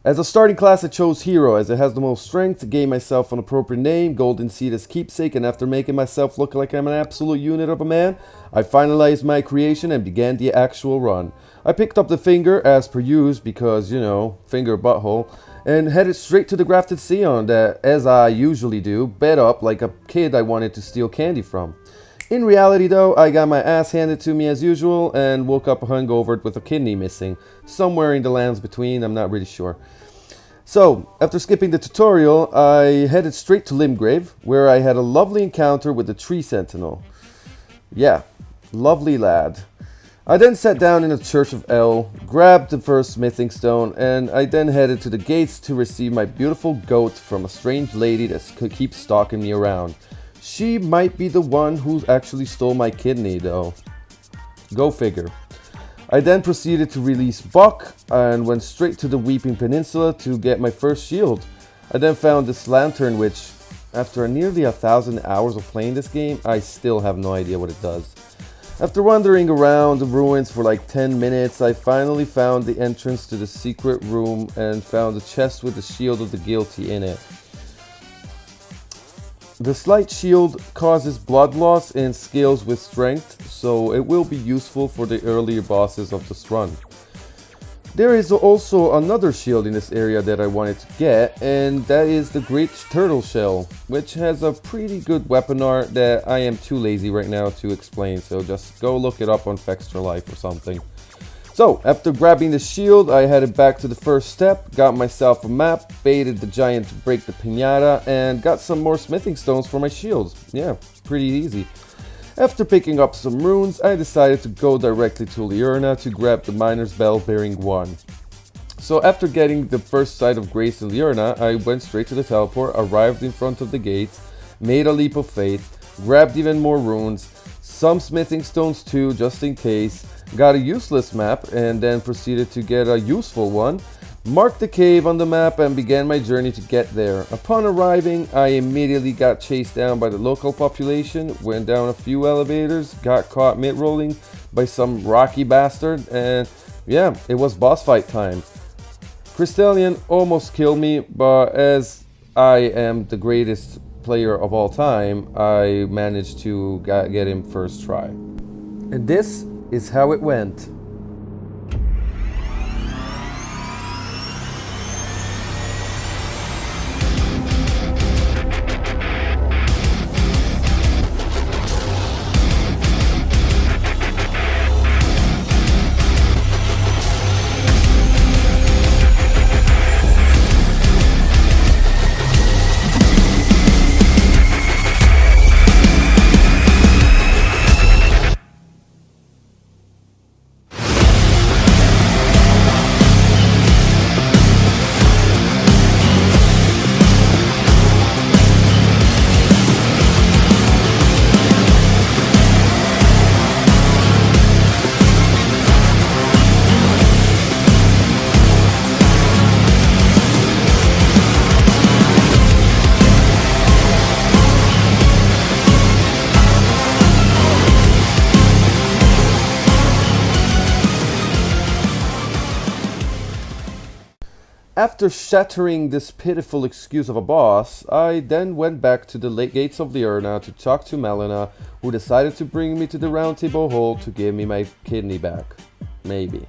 As a starting class, I chose Hero as it has the most strength, gave myself an appropriate name, Golden Seed as keepsake, and after making myself look like I'm an absolute unit of a man, I finalized my creation and began the actual run. I picked up the finger as per use because, finger butthole, and headed straight to the Grafted Scion that, as I usually do, bed up like a kid I wanted to steal candy from. In reality though, I got my ass handed to me as usual and woke up hungover with a kidney missing. Somewhere in the lands between, I'm not really sure. So, after skipping the tutorial, I headed straight to Limgrave, where I had a lovely encounter with the Tree Sentinel. Yeah, lovely lad. I then sat down in the Church of El, grabbed the first smithing stone, and I then headed to the gates to receive my beautiful goat from a strange lady that keeps stalking me around. She might be the one who actually stole my kidney, though. Go figure. I then proceeded to release Buck and went straight to the Weeping Peninsula to get my first shield. I then found this lantern which, after nearly 1,000 hours of playing this game, I still have no idea what it does. After wandering around the ruins for like 10 minutes, I finally found the entrance to the secret room and found a chest with the shield of the guilty in it. The slight shield causes blood loss and scales with strength, so it will be useful for the earlier bosses of this run. There is also another shield in this area that I wanted to get, and that is the Great Turtle Shell, which has a pretty good weapon art that I am too lazy right now to explain, so just go look it up on Fextra Life or something. So, after grabbing the shield, I headed back to the first step, got myself a map, baited the giant to break the piñata, and got some more smithing stones for my shields. Yeah, pretty easy. After picking up some runes, I decided to go directly to Liurna to grab the Miner's Bell bearing 1. So after getting the first sight of Grace in Liurna, I went straight to the teleport, arrived in front of the gates, made a leap of faith, grabbed even more runes, some smithing stones too, just in case, got a useless map, and then proceeded to get a useful one, marked the cave on the map, and began my journey to get there. Upon arriving, I immediately got chased down by the local population, went down a few elevators, got caught mid-rolling by some rocky bastard, and yeah, it was boss fight time. Crystallian almost killed me, but as I am the greatest player of all time, I managed to get him first try. And this is how it went. After shattering this pitiful excuse of a boss, I then went back to the gates of Liurna to talk to Melina, who decided to bring me to the Roundtable hole to give me my kidney back. Maybe.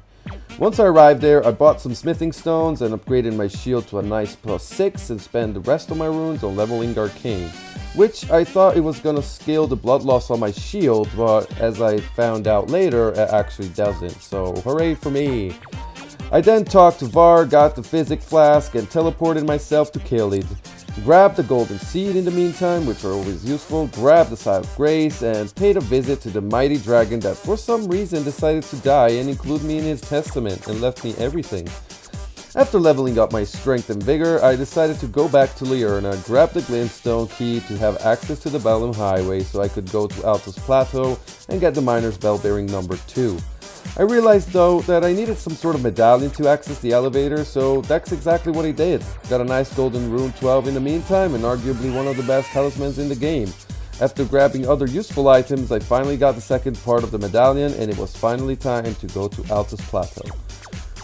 Once I arrived there, I bought some smithing stones and upgraded my shield to a nice +6 and spent the rest of my runes on leveling Arcane, which I thought it was gonna scale the blood loss on my shield, but as I found out later, it actually doesn't, so hooray for me! I then talked to Var, got the Physic Flask, and teleported myself to Kilid. Grabbed the Golden Seed in the meantime, which are always useful, grabbed the Side of Grace, and paid a visit to the mighty dragon that for some reason decided to die and include me in his testament and left me everything. After leveling up my strength and vigor, I decided to go back to Liurna, grab the Glintstone key to have access to the Bellum Highway so I could go to Altus Plateau and get the Miner's Bell bearing number 2. I realized though that I needed some sort of medallion to access the elevator, so that's exactly what I did. Got a nice golden rune 12 in the meantime and arguably one of the best talismans in the game. After grabbing other useful items, I finally got the second part of the medallion and it was finally time to go to Altus Plateau.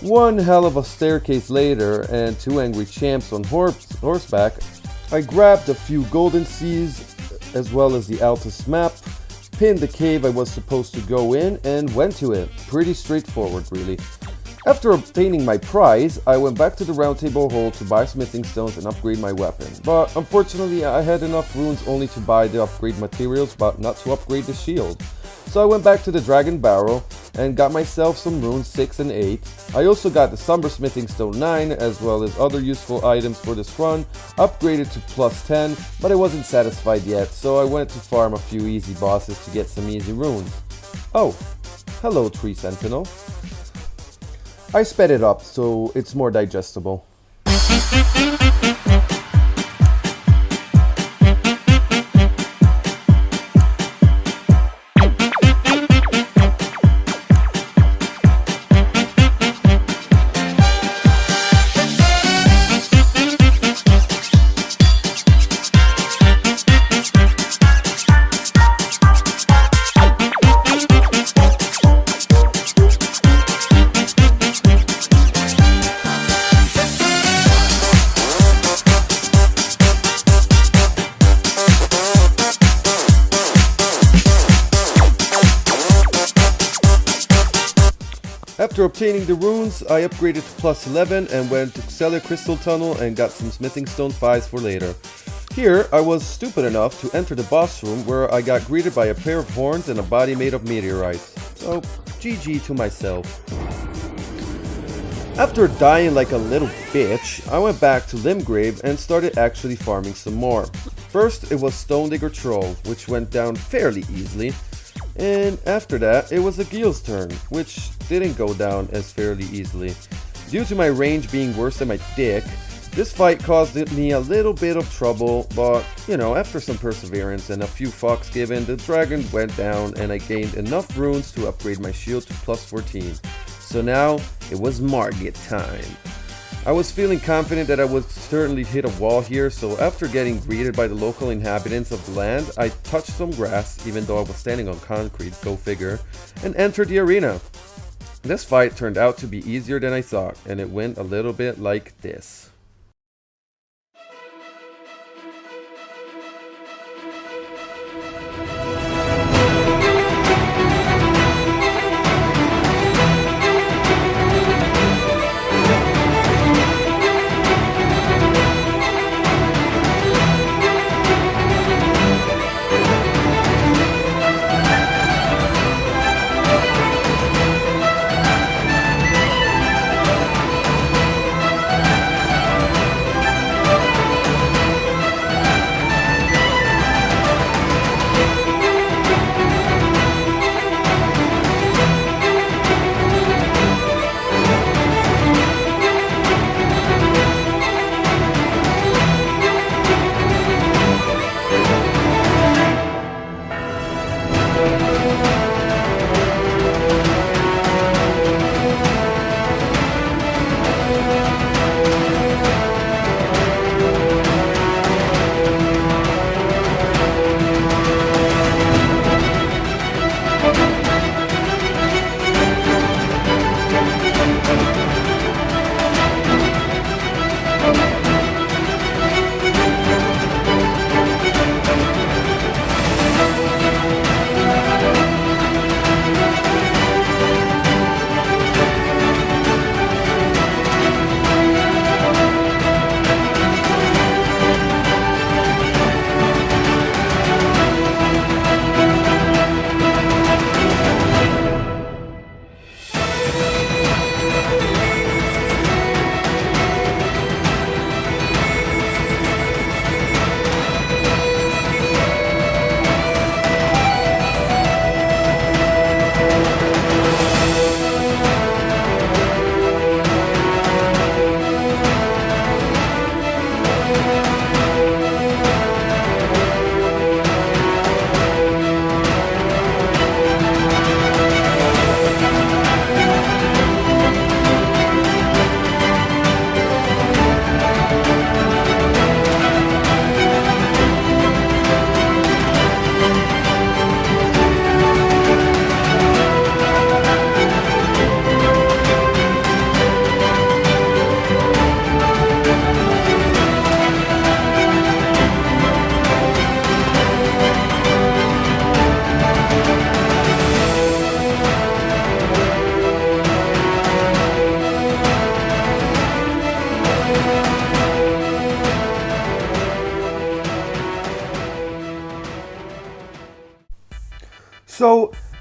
One hell of a staircase later, and 2 angry champs on horseback, I grabbed a few golden seeds as well as the Altus map, pinned the cave I was supposed to go in, and went to it. Pretty straightforward, really. After obtaining my prize, I went back to the Roundtable hole to buy smithing stones and upgrade my weapon. But unfortunately, I had enough runes only to buy the upgrade materials, but not to upgrade the shield. So I went back to the Dragon Barrel and got myself some runes 6 and 8. I also got the Somber Smithing Stone 9 as well as other useful items for this run, upgraded to plus 10, but I wasn't satisfied yet, so I went to farm a few easy bosses to get some easy runes. Oh, hello Tree Sentinel. I sped it up so it's more digestible. After obtaining the runes, I upgraded to plus 11 and went to Cellar Crystal Tunnel and got some Smithing Stone 5s for later. Here, I was stupid enough to enter the boss room where I got greeted by a pair of horns and a body made of meteorites. So, GG to myself. After dying like a little bitch, I went back to Limgrave and started actually farming some more. First, it was Stone Digger Troll, which went down fairly easily. And after that, it was a Gil's turn, which didn't go down as fairly easily. Due to my range being worse than my dick, this fight caused me a little bit of trouble, but, you know, after some perseverance and a few fucks given, the dragon went down and I gained enough runes to upgrade my shield to plus 14. So now, it was Margit time. I was feeling confident that I would certainly hit a wall here, so after getting greeted by the local inhabitants of the land, I touched some grass, even though I was standing on concrete, go figure, and entered the arena. This fight turned out to be easier than I thought, and it went a little bit like this.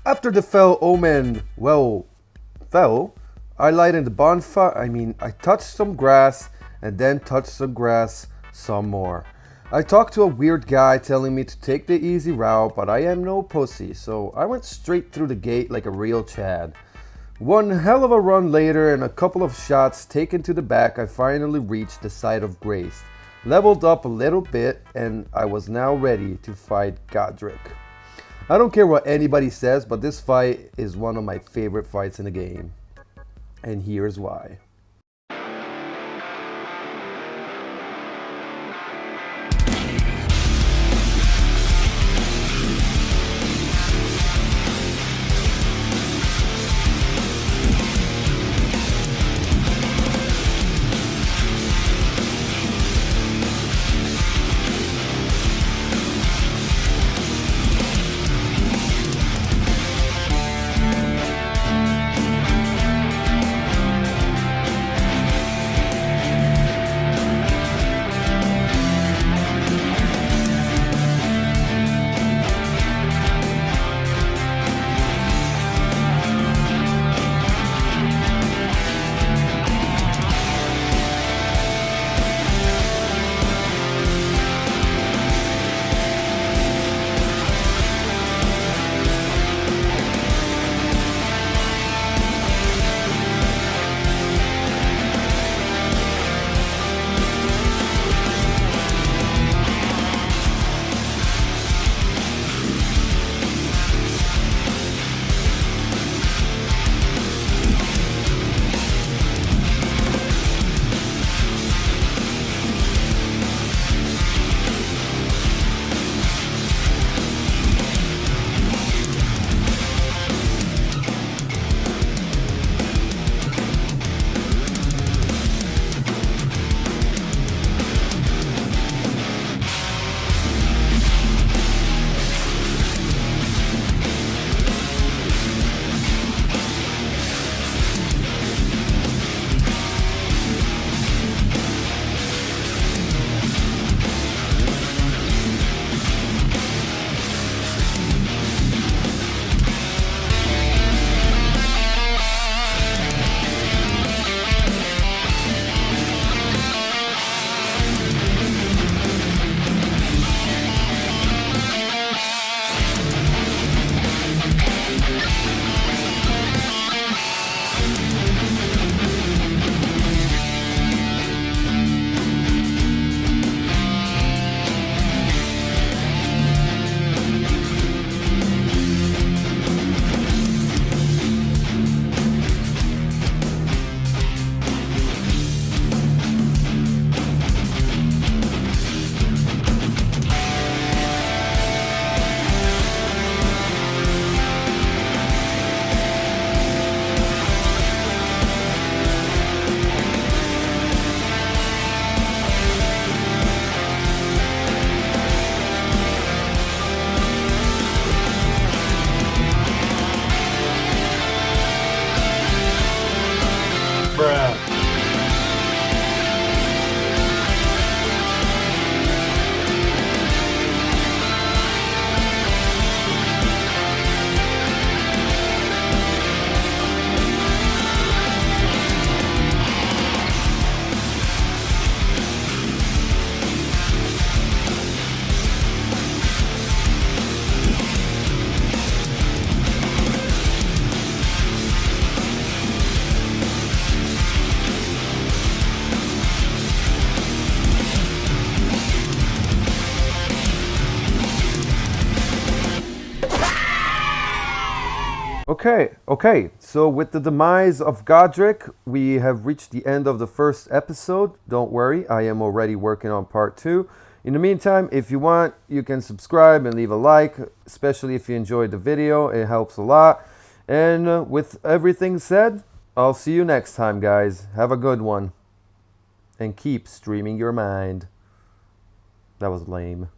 After the fell omen, fell, I lighted the bonfire. I touched some grass and then touched some grass some more. I talked to a weird guy telling me to take the easy route, but I am no pussy, so I went straight through the gate like a real Chad. One hell of a run later and a couple of shots taken to the back, I finally reached the site of grace, leveled up a little bit, and I was now ready to fight Godrick. I don't care what anybody says, but this fight is one of my favorite fights in the game. And here's why. Okay, so with the demise of Godrick, we have reached the end of the first episode. Don't worry, I am already working on part 2. In the meantime, if you want, you can subscribe and leave a like, especially if you enjoyed the video. It helps a lot. And with everything said, I'll see you next time, guys. Have a good one. And keep streaming your mind. That was lame.